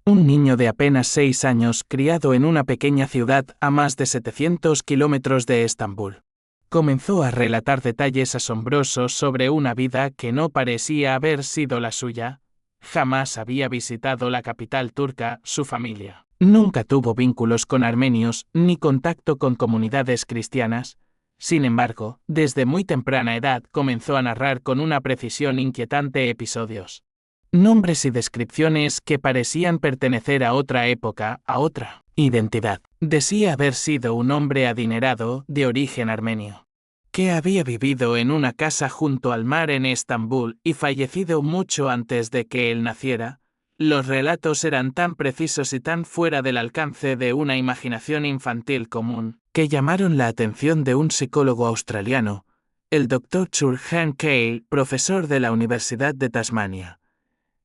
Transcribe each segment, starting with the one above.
Un niño de apenas 6 años criado en una pequeña ciudad a más de 700 kilómetros de Estambul. Comenzó a relatar detalles asombrosos sobre una vida que no parecía haber sido la suya. Jamás había visitado la capital turca, su familia. Nunca tuvo vínculos con armenios ni contacto con comunidades cristianas. Sin embargo, desde muy temprana edad comenzó a narrar con una precisión inquietante episodios. Nombres y descripciones que parecían pertenecer a otra época, a otra identidad. Decía haber sido un hombre adinerado, de origen armenio, que había vivido en una casa junto al mar en Estambul y fallecido mucho antes de que él naciera. Los relatos eran tan precisos y tan fuera del alcance de una imaginación infantil común, que llamaron la atención de un psicólogo australiano, el Dr. Churhan Cale, profesor de la Universidad de Tasmania.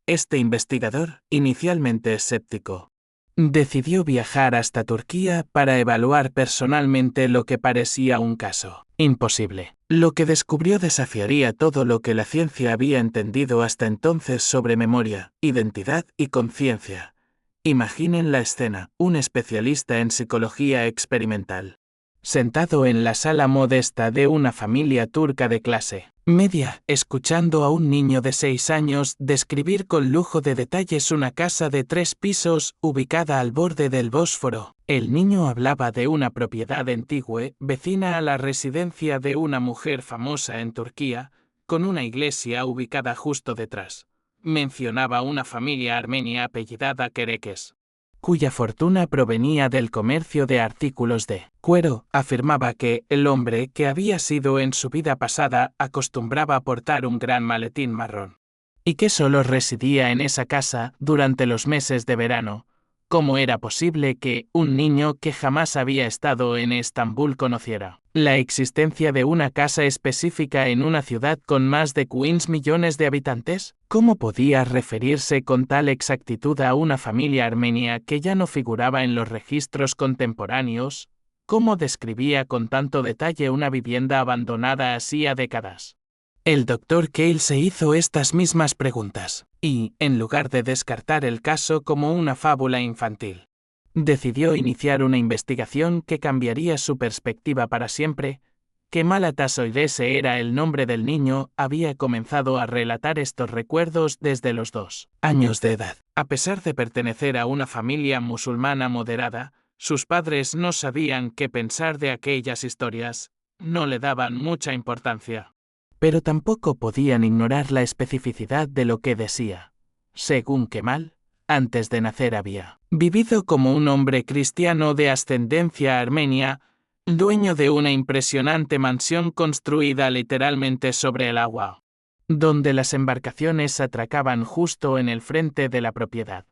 Este investigador, inicialmente escéptico, decidió viajar hasta Turquía para evaluar personalmente lo que parecía un caso imposible. Lo que descubrió desafiaría todo lo que la ciencia había entendido hasta entonces sobre memoria, identidad y conciencia. Imaginen la escena: un especialista en psicología experimental, sentado en la sala modesta de una familia turca de clase media, escuchando a un niño de 6 años describir con lujo de detalles una casa de 3 pisos ubicada al borde del Bósforo. El niño hablaba de una propiedad antigua, vecina a la residencia de una mujer famosa en Turquía, con una iglesia ubicada justo detrás. Mencionaba una familia armenia apellidada Kerekes, cuya fortuna provenía del comercio de artículos de cuero. Afirmaba que el hombre, que había sido en su vida pasada, acostumbraba a portar un gran maletín marrón, y que solo residía en esa casa durante los meses de verano. ¿Cómo era posible que un niño que jamás había estado en Estambul conociera la existencia de una casa específica en una ciudad con más de 15 millones de habitantes? ¿Cómo podía referirse con tal exactitud a una familia armenia que ya no figuraba en los registros contemporáneos? ¿Cómo describía con tanto detalle una vivienda abandonada hacía décadas? El Dr. Cale se hizo estas mismas preguntas, y, en lugar de descartar el caso como una fábula infantil, decidió iniciar una investigación que cambiaría su perspectiva para siempre. Kemal Atasoidese era el nombre del niño. Había comenzado a relatar estos recuerdos desde los 2 años de edad. A pesar de pertenecer a una familia musulmana moderada, sus padres no sabían qué pensar de aquellas historias. No le daban mucha importancia, pero tampoco podían ignorar la especificidad de lo que decía. Según Kemal, antes de nacer había vivido como un hombre cristiano de ascendencia armenia, dueño de una impresionante mansión construida literalmente sobre el agua, donde las embarcaciones atracaban justo en el frente de la propiedad.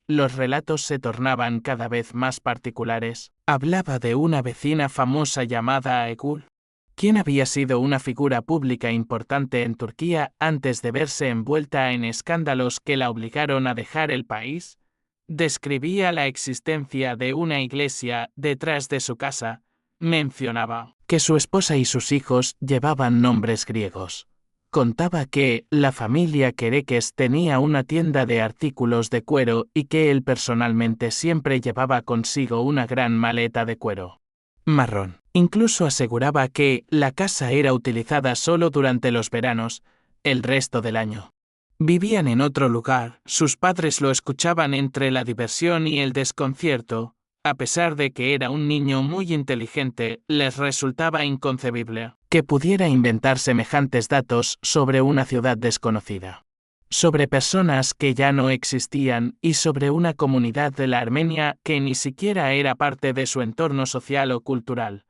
Los relatos se tornaban cada vez más particulares. Hablaba de una vecina famosa llamada Aegul, quien había sido una figura pública importante en Turquía antes de verse envuelta en escándalos que la obligaron a dejar el país. Describía la existencia de una iglesia detrás de su casa. Mencionaba que su esposa y sus hijos llevaban nombres griegos. Contaba que la familia Kerekes tenía una tienda de artículos de cuero y que él personalmente siempre llevaba consigo una gran maleta de cuero marrón. Incluso aseguraba que la casa era utilizada solo durante los veranos. El resto del año vivían en otro lugar. Sus padres lo escuchaban entre la diversión y el desconcierto. A pesar de que era un niño muy inteligente, les resultaba inconcebible que pudiera inventar semejantes datos sobre una ciudad desconocida, sobre personas que ya no existían y sobre una comunidad de la Armenia que ni siquiera era parte de su entorno social o cultural.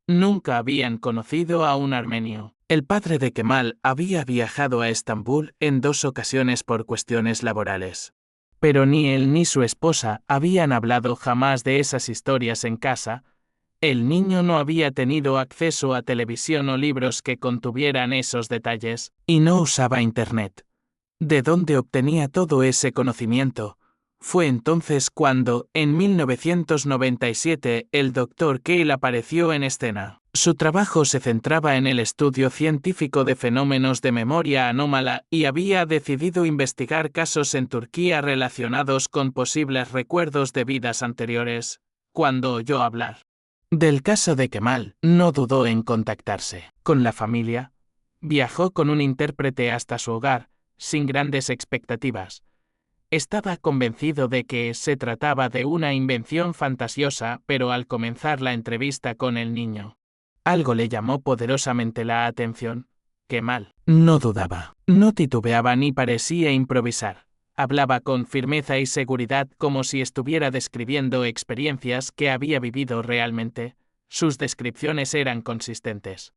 Nunca habían conocido a un armenio. El padre de Kemal había viajado a Estambul en 2 ocasiones por cuestiones laborales, pero ni él ni su esposa habían hablado jamás de esas historias en casa. El niño no había tenido acceso a televisión o libros que contuvieran esos detalles, y no usaba Internet. ¿De dónde obtenía todo ese conocimiento? Fue entonces cuando, en 1997, el Dr. Cale apareció en escena. Su trabajo se centraba en el estudio científico de fenómenos de memoria anómala y había decidido investigar casos en Turquía relacionados con posibles recuerdos de vidas anteriores. Cuando oyó hablar del caso de Kemal, no dudó en contactarse con la familia. Viajó con un intérprete hasta su hogar, sin grandes expectativas. Estaba convencido de que se trataba de una invención fantasiosa, pero al comenzar la entrevista con el niño, algo le llamó poderosamente la atención. Kemal no dudaba, no titubeaba ni parecía improvisar. Hablaba con firmeza y seguridad como si estuviera describiendo experiencias que había vivido realmente. Sus descripciones eran consistentes,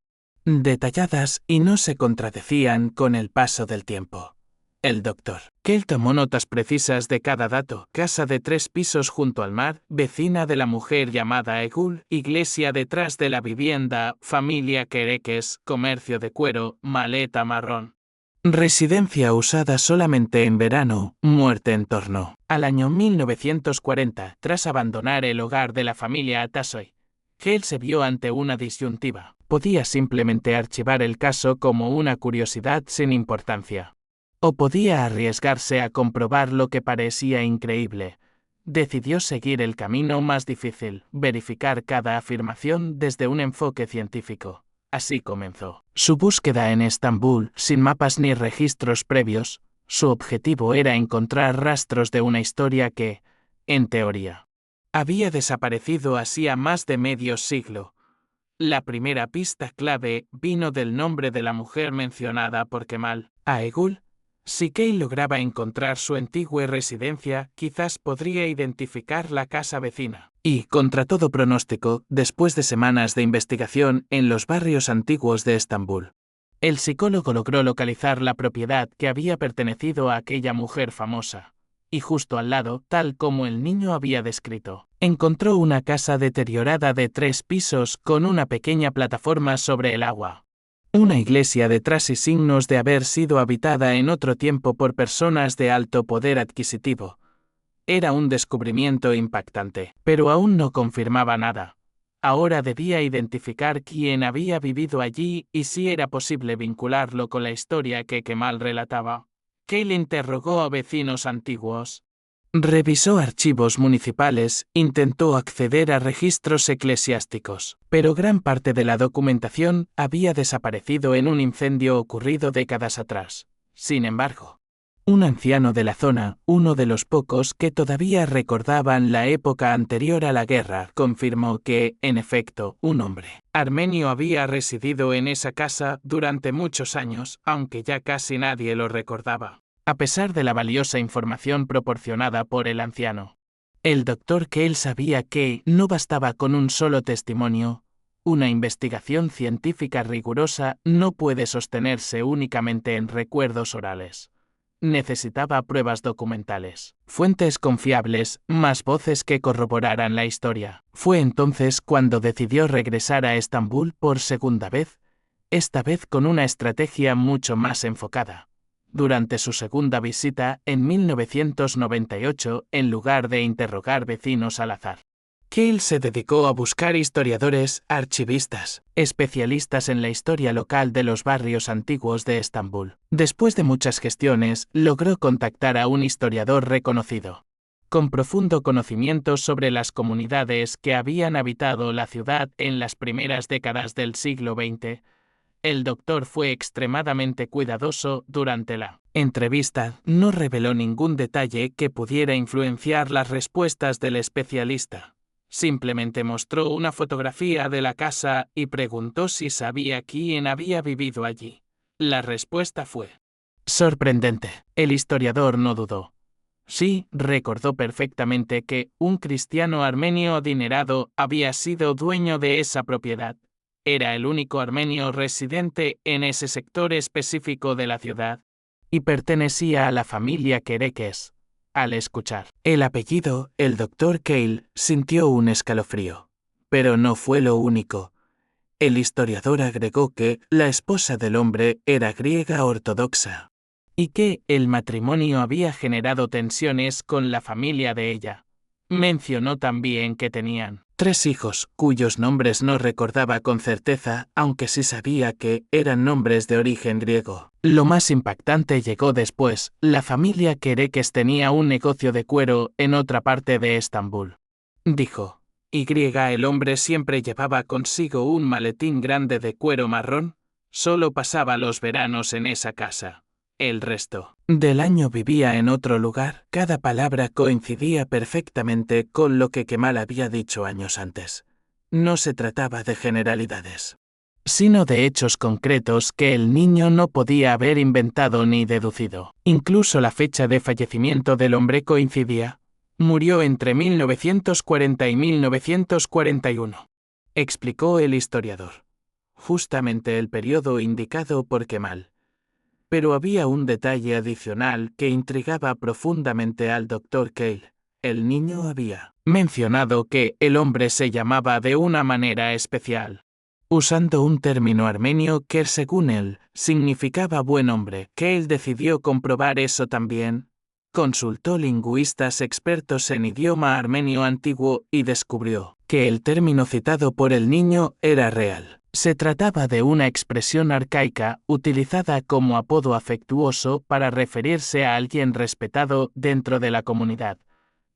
detalladas y no se contradecían con el paso del tiempo. El doctor Keil tomó notas precisas de cada dato: casa de 3 pisos junto al mar, vecina de la mujer llamada Egul, iglesia detrás de la vivienda, familia Kerekes, comercio de cuero, maleta marrón. Residencia usada solamente en verano, muerte en torno al año 1940, tras abandonar el hogar de la familia Atasoy. Keil se vio ante una disyuntiva. Podía simplemente archivar el caso como una curiosidad sin importancia, o podía arriesgarse a comprobar lo que parecía increíble. Decidió seguir el camino más difícil, verificar cada afirmación desde un enfoque científico. Así comenzó su búsqueda en Estambul, sin mapas ni registros previos. Su objetivo era encontrar rastros de una historia que, en teoría, había desaparecido hacía más de medio siglo. La primera pista clave vino del nombre de la mujer mencionada por Kemal, Aegul. Si Keil lograba encontrar su antigua residencia, quizás podría identificar la casa vecina. Y, contra todo pronóstico, después de semanas de investigación en los barrios antiguos de Estambul, el psicólogo logró localizar la propiedad que había pertenecido a aquella mujer famosa. Y justo al lado, tal como el niño había descrito, encontró una casa deteriorada de 3 pisos con una pequeña plataforma sobre el agua. Una iglesia detrás y signos de haber sido habitada en otro tiempo por personas de alto poder adquisitivo. Era un descubrimiento impactante, pero aún no confirmaba nada. Ahora debía identificar quién había vivido allí y si era posible vincularlo con la historia que Kemal relataba. Keil interrogó a vecinos antiguos. Revisó archivos municipales, intentó acceder a registros eclesiásticos, pero gran parte de la documentación había desaparecido en un incendio ocurrido décadas atrás. Sin embargo, un anciano de la zona, uno de los pocos que todavía recordaban la época anterior a la guerra, confirmó que, en efecto, un hombre armenio había residido en esa casa durante muchos años, aunque ya casi nadie lo recordaba. A pesar de la valiosa información proporcionada por el anciano, el doctor Keil sabía que no bastaba con un solo testimonio. Una investigación científica rigurosa no puede sostenerse únicamente en recuerdos orales. Necesitaba pruebas documentales, fuentes confiables, más voces que corroboraran la historia. Fue entonces cuando decidió regresar a Estambul por segunda vez, esta vez con una estrategia mucho más enfocada. Durante su segunda visita, en 1998, en lugar de interrogar vecinos al azar, Keil se dedicó a buscar historiadores, archivistas, especialistas en la historia local de los barrios antiguos de Estambul. Después de muchas gestiones, logró contactar a un historiador reconocido, con profundo conocimiento sobre las comunidades que habían habitado la ciudad en las primeras décadas del siglo XX. El doctor fue extremadamente cuidadoso durante la entrevista. No reveló ningún detalle que pudiera influenciar las respuestas del especialista. Simplemente mostró una fotografía de la casa y preguntó si sabía quién había vivido allí. La respuesta fue sorprendente. El historiador no dudó. Sí, recordó perfectamente que un cristiano armenio adinerado había sido dueño de esa propiedad. Era el único armenio residente en ese sector específico de la ciudad, y pertenecía a la familia Kerekes. Al escuchar el apellido, el doctor Keil sintió un escalofrío. Pero no fue lo único. El historiador agregó que la esposa del hombre era griega ortodoxa, y que el matrimonio había generado tensiones con la familia de ella. Mencionó también que tenían 3 hijos, cuyos nombres no recordaba con certeza, aunque sí sabía que eran nombres de origen griego. Lo más impactante llegó después. La familia Kerekes tenía un negocio de cuero en otra parte de Estambul. Dijo. El hombre siempre llevaba consigo un maletín grande de cuero marrón. Solo pasaba los veranos en esa casa. El resto del año vivía en otro lugar. Cada palabra coincidía perfectamente con lo que Kemal había dicho años antes. No se trataba de generalidades, sino de hechos concretos que el niño no podía haber inventado ni deducido. Incluso la fecha de fallecimiento del hombre coincidía. Murió entre 1940 y 1941, explicó el historiador. Justamente el periodo indicado por Kemal. Pero había un detalle adicional que intrigaba profundamente al Dr. Keil. El niño había mencionado que el hombre se llamaba de una manera especial, usando un término armenio que, según él, significaba buen hombre. Keil decidió comprobar eso también. Consultó lingüistas expertos en idioma armenio antiguo y descubrió que el término citado por el niño era real. Se trataba de una expresión arcaica utilizada como apodo afectuoso para referirse a alguien respetado dentro de la comunidad.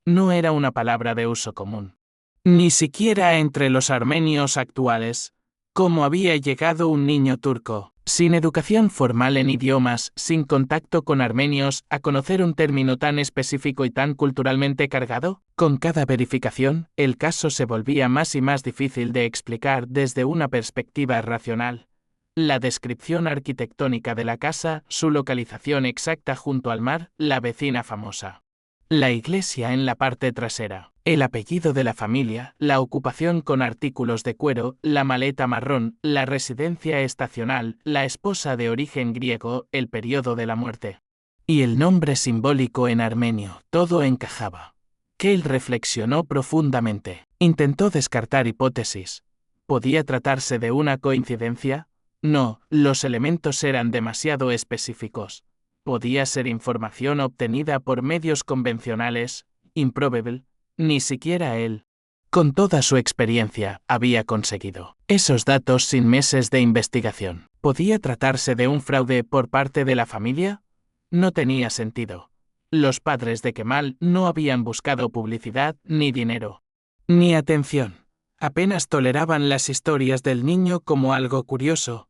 No era una palabra de uso común. Ni siquiera entre los armenios actuales. ¿Cómo había llegado un niño turco, sin educación formal en idiomas, sin contacto con armenios, a conocer un término tan específico y tan culturalmente cargado? Con cada verificación, el caso se volvía más y más difícil de explicar desde una perspectiva racional. La descripción arquitectónica de la casa, su localización exacta junto al mar, la vecina famosa. La iglesia en la parte trasera, el apellido de la familia, la ocupación con artículos de cuero, la maleta marrón, la residencia estacional, la esposa de origen griego, el periodo de la muerte. Y el nombre simbólico en armenio, todo encajaba. Keil reflexionó profundamente. Intentó descartar hipótesis. ¿Podía tratarse de una coincidencia? No, los elementos eran demasiado específicos. ¿Podía ser información obtenida por medios convencionales? Improbable. Ni siquiera él, con toda su experiencia, había conseguido esos datos sin meses de investigación. ¿Podía tratarse de un fraude por parte de la familia? No tenía sentido. Los padres de Kemal no habían buscado publicidad, ni dinero, ni atención. Apenas toleraban las historias del niño como algo curioso,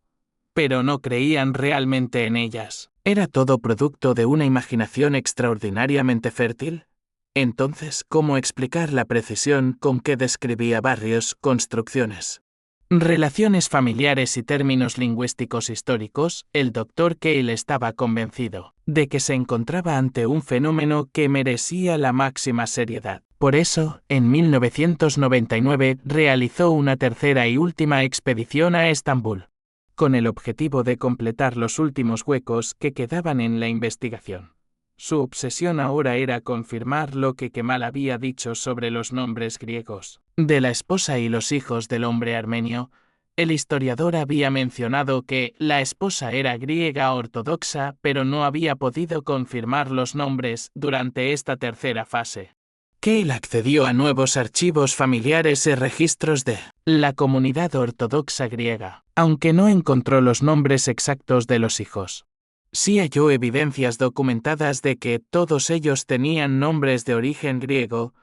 pero no creían realmente en ellas. ¿Era todo producto de una imaginación extraordinariamente fértil? Entonces, ¿cómo explicar la precisión con que describía barrios, construcciones, relaciones familiares y términos lingüísticos históricos? El Dr. Keil estaba convencido de que se encontraba ante un fenómeno que merecía la máxima seriedad. Por eso, en 1999 realizó una tercera y última expedición a Estambul, con el objetivo de completar los últimos huecos que quedaban en la investigación. Su obsesión ahora era confirmar lo que Kemal había dicho sobre los nombres griegos de la esposa y los hijos del hombre armenio. El historiador había mencionado que la esposa era griega ortodoxa, pero no había podido confirmar los nombres durante esta tercera fase. Keil accedió a nuevos archivos familiares y registros de la comunidad ortodoxa griega, aunque no encontró los nombres exactos de los hijos. Sí halló evidencias documentadas de que todos ellos tenían nombres de origen griego.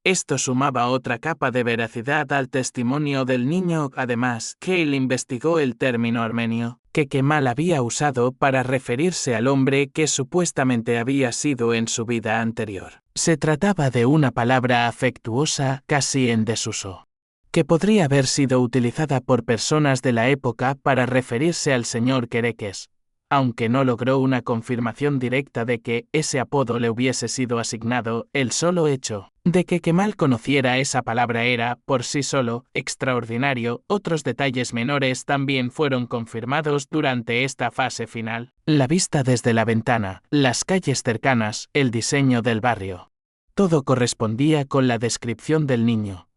Esto sumaba otra capa de veracidad al testimonio del niño. Además, Keil investigó el término armenio que Kemal había usado para referirse al hombre que supuestamente había sido en su vida anterior. Se trataba de una palabra afectuosa casi en desuso, que podría haber sido utilizada por personas de la época para referirse al señor Kerekes, aunque no logró una confirmación directa de que ese apodo le hubiese sido asignado. El solo hecho de que Kemal conociera esa palabra era, por sí solo, extraordinario. Otros detalles menores también fueron confirmados durante esta fase final. La vista desde la ventana, las calles cercanas, el diseño del barrio. Todo correspondía con la descripción del niño.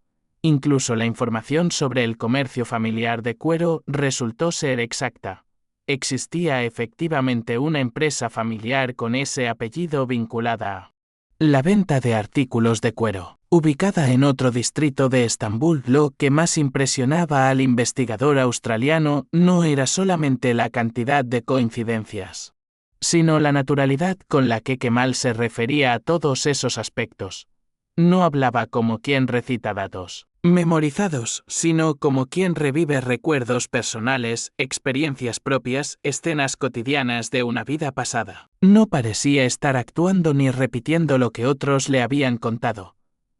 Incluso la información sobre el comercio familiar de cuero resultó ser exacta. Existía efectivamente una empresa familiar con ese apellido vinculada a la venta de artículos de cuero. Ubicada en otro distrito de Estambul, lo que más impresionaba al investigador australiano no era solamente la cantidad de coincidencias, sino la naturalidad con la que Kemal se refería a todos esos aspectos. No hablaba como quien recita datos memorizados, sino como quien revive recuerdos personales, experiencias propias, escenas cotidianas de una vida pasada. No parecía estar actuando ni repitiendo lo que otros le habían contado.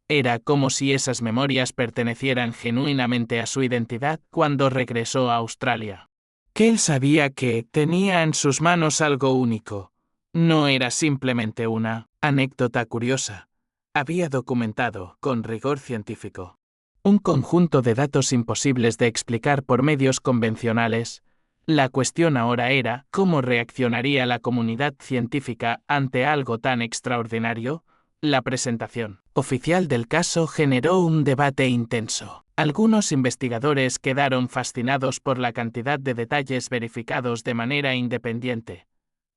Era como si esas memorias pertenecieran genuinamente a su identidad cuando regresó a Australia. Que él sabía que tenía en sus manos algo único. No era simplemente una anécdota curiosa. Había documentado, con rigor científico, un conjunto de datos imposibles de explicar por medios convencionales. La cuestión ahora era cómo reaccionaría la comunidad científica ante algo tan extraordinario. La presentación oficial del caso generó un debate intenso. Algunos investigadores quedaron fascinados por la cantidad de detalles verificados de manera independiente.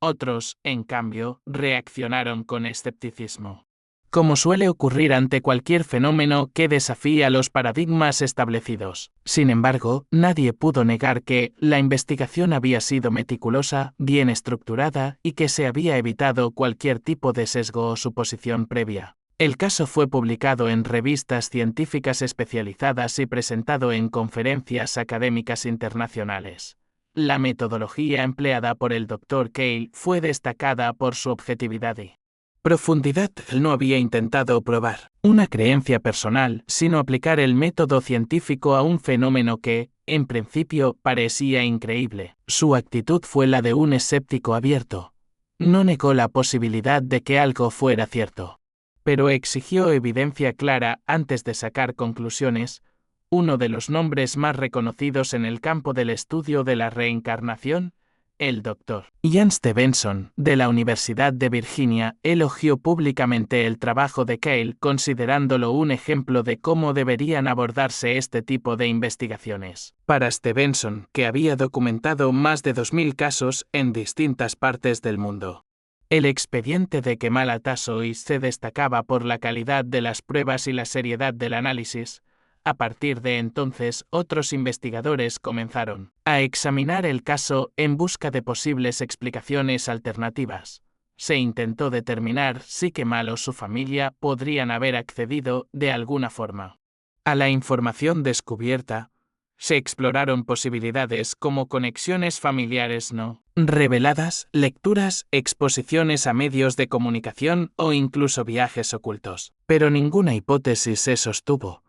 Otros, en cambio, reaccionaron con escepticismo. Como suele ocurrir ante cualquier fenómeno que desafía los paradigmas establecidos. Sin embargo, nadie pudo negar que la investigación había sido meticulosa, bien estructurada y que se había evitado cualquier tipo de sesgo o suposición previa. El caso fue publicado en revistas científicas especializadas y presentado en conferencias académicas internacionales. La metodología empleada por el Dr. Keil fue destacada por su objetividad y profundidad. Él no había intentado probar una creencia personal, sino aplicar el método científico a un fenómeno que, en principio, parecía increíble. Su actitud fue la de un escéptico abierto. No negó la posibilidad de que algo fuera cierto, pero exigió evidencia clara antes de sacar conclusiones. Uno de los nombres más reconocidos en el campo del estudio de la reencarnación, el Dr. Ian Stevenson, de la Universidad de Virginia, elogió públicamente el trabajo de Keil, considerándolo un ejemplo de cómo deberían abordarse este tipo de investigaciones. Para Stevenson, que había documentado más de 2000 casos en distintas partes del mundo, el expediente de Kemal Atassoy se destacaba por la calidad de las pruebas y la seriedad del análisis. A partir de entonces, otros investigadores comenzaron a examinar el caso en busca de posibles explicaciones alternativas. Se intentó determinar si Kemal o su familia podrían haber accedido, de alguna forma, a la información descubierta. Se exploraron posibilidades como conexiones familiares no reveladas, lecturas, exposiciones a medios de comunicación o incluso viajes ocultos. Pero ninguna hipótesis se sostuvo.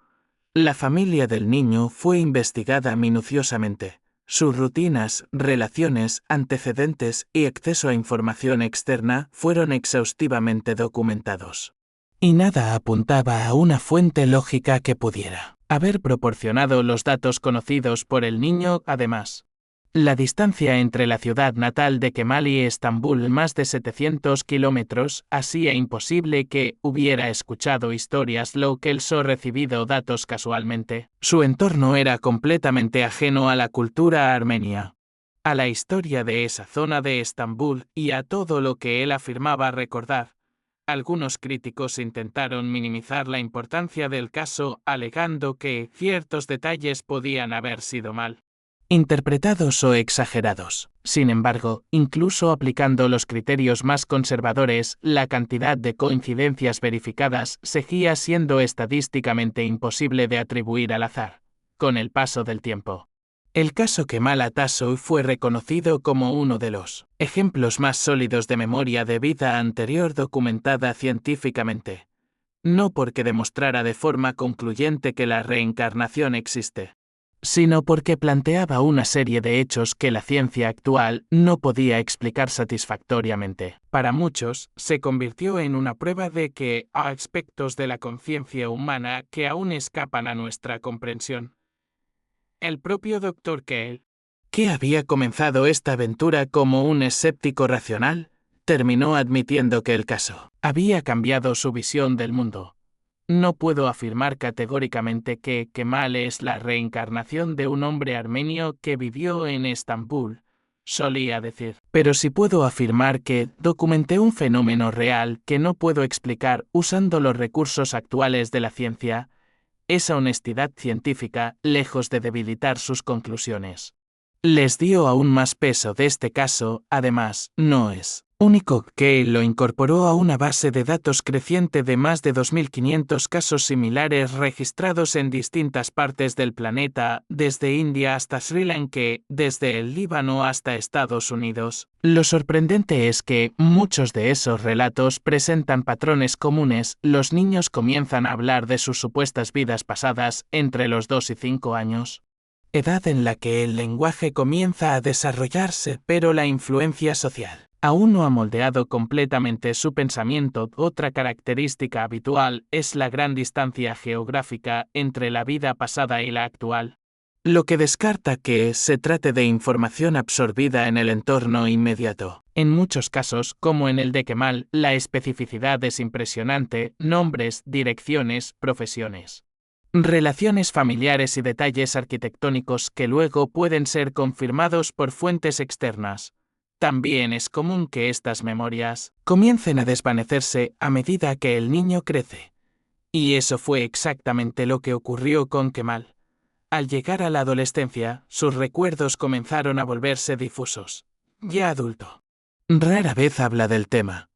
La familia del niño fue investigada minuciosamente. Sus rutinas, relaciones, antecedentes y acceso a información externa fueron exhaustivamente documentados. Y nada apuntaba a una fuente lógica que pudiera haber proporcionado los datos conocidos por el niño. Además, la distancia entre la ciudad natal de Kemal y Estambul, más de 700 kilómetros, hacía imposible que hubiera escuchado historias locales o recibido datos casualmente. Su entorno era completamente ajeno a la cultura armenia, a la historia de esa zona de Estambul y a todo lo que él afirmaba recordar. Algunos críticos intentaron minimizar la importancia del caso, alegando que ciertos detalles podían haber sido mal interpretados o exagerados. Sin embargo, incluso aplicando los criterios más conservadores, la cantidad de coincidencias verificadas seguía siendo estadísticamente imposible de atribuir al azar. Con el paso del tiempo, el caso Kemal Atassoy fue reconocido como uno de los ejemplos más sólidos de memoria de vida anterior documentada científicamente. No porque demostrara de forma concluyente que la reencarnación existe, sino porque planteaba una serie de hechos que la ciencia actual no podía explicar satisfactoriamente. Para muchos, se convirtió en una prueba de que hay aspectos de la conciencia humana que aún escapan a nuestra comprensión. El propio Dr. Keil, que había comenzado esta aventura como un escéptico racional, terminó admitiendo que el caso había cambiado su visión del mundo. No puedo afirmar categóricamente que Kemal es la reencarnación de un hombre armenio que vivió en Estambul. solía decir. Pero si puedo afirmar que documenté un fenómeno real que no puedo explicar usando los recursos actuales de la ciencia, esa honestidad científica, lejos de debilitar sus conclusiones, les dio aún más peso de este caso. Además, no es único que lo incorporó a una base de datos creciente de más de 2.500 casos similares registrados en distintas partes del planeta, desde India hasta Sri Lanka, desde el Líbano hasta Estados Unidos. Lo sorprendente es que muchos de esos relatos presentan patrones comunes. Los niños comienzan a hablar de sus supuestas vidas pasadas entre los 2 y 5 años. Edad en la que el lenguaje comienza a desarrollarse, pero la influencia social aún no ha moldeado completamente su pensamiento. Otra característica habitual es la gran distancia geográfica entre la vida pasada y la actual, lo que descarta que se trate de información absorbida en el entorno inmediato. En muchos casos, como en el de Kemal, la especificidad es impresionante: nombres, direcciones, profesiones, relaciones familiares y detalles arquitectónicos que luego pueden ser confirmados por fuentes externas. También es común que estas memorias comiencen a desvanecerse a medida que el niño crece. Y eso fue exactamente lo que ocurrió con Kemal. Al llegar a la adolescencia, sus recuerdos comenzaron a volverse difusos. Ya adulto, rara vez habla del tema.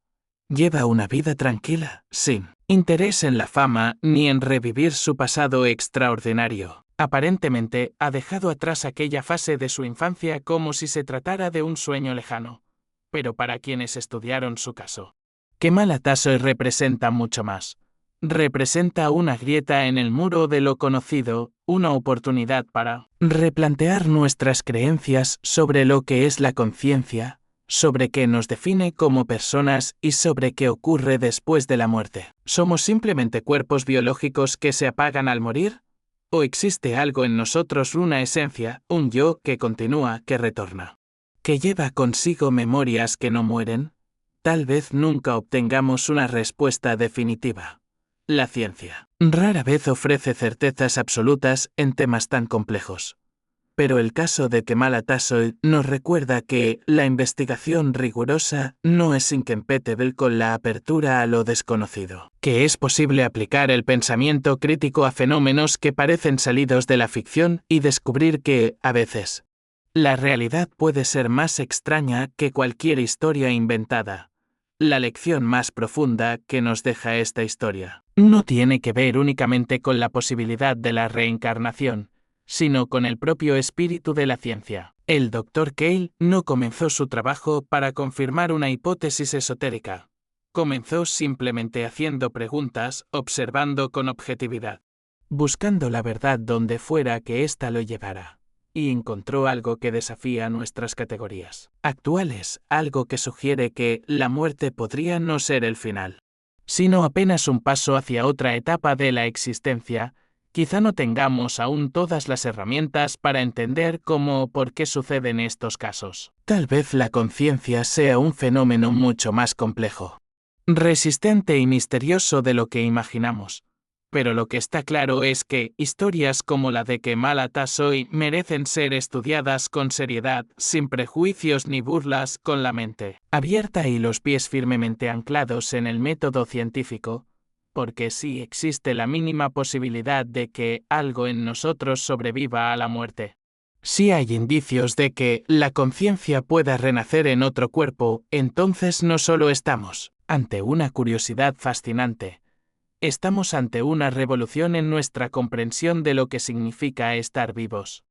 Lleva una vida tranquila, sin interés en la fama ni en revivir su pasado extraordinario. Aparentemente, ha dejado atrás aquella fase de su infancia como si se tratara de un sueño lejano. Pero para quienes estudiaron su caso, Kemal Atassoy representa mucho más. Representa una grieta en el muro de lo conocido, una oportunidad para replantear nuestras creencias sobre lo que es la conciencia, sobre qué nos define como personas y sobre qué ocurre después de la muerte. ¿Somos simplemente cuerpos biológicos que se apagan al morir? ¿O existe algo en nosotros, una esencia, un yo que continúa, que retorna, que lleva consigo memorias que no mueren? Tal vez nunca obtengamos una respuesta definitiva. La ciencia rara vez ofrece certezas absolutas en temas tan complejos. Pero el caso de Kemal Atassoy nos recuerda que la investigación rigurosa no es incompatible con la apertura a lo desconocido, que es posible aplicar el pensamiento crítico a fenómenos que parecen salidos de la ficción y descubrir que, a veces, la realidad puede ser más extraña que cualquier historia inventada. La lección más profunda que nos deja esta historia no tiene que ver únicamente con la posibilidad de la reencarnación, sino con el propio espíritu de la ciencia. El Dr. Keil no comenzó su trabajo para confirmar una hipótesis esotérica. Comenzó simplemente haciendo preguntas, observando con objetividad, buscando la verdad donde fuera que ésta lo llevara. Y encontró algo que desafía nuestras categorías actuales, algo que sugiere que la muerte podría no ser el final, sino apenas un paso hacia otra etapa de la existencia. Quizá no tengamos aún todas las herramientas para entender cómo o por qué suceden estos casos. Tal vez la conciencia sea un fenómeno mucho más complejo, resistente y misterioso de lo que imaginamos. Pero lo que está claro es que historias como la de Kemal Atassoy merecen ser estudiadas con seriedad, sin prejuicios ni burlas, con la mente abierta y los pies firmemente anclados en el método científico, porque sí existe la mínima posibilidad de que algo en nosotros sobreviva a la muerte. Si hay indicios de que la conciencia pueda renacer en otro cuerpo, entonces no solo estamos ante una curiosidad fascinante, estamos ante una revolución en nuestra comprensión de lo que significa estar vivos.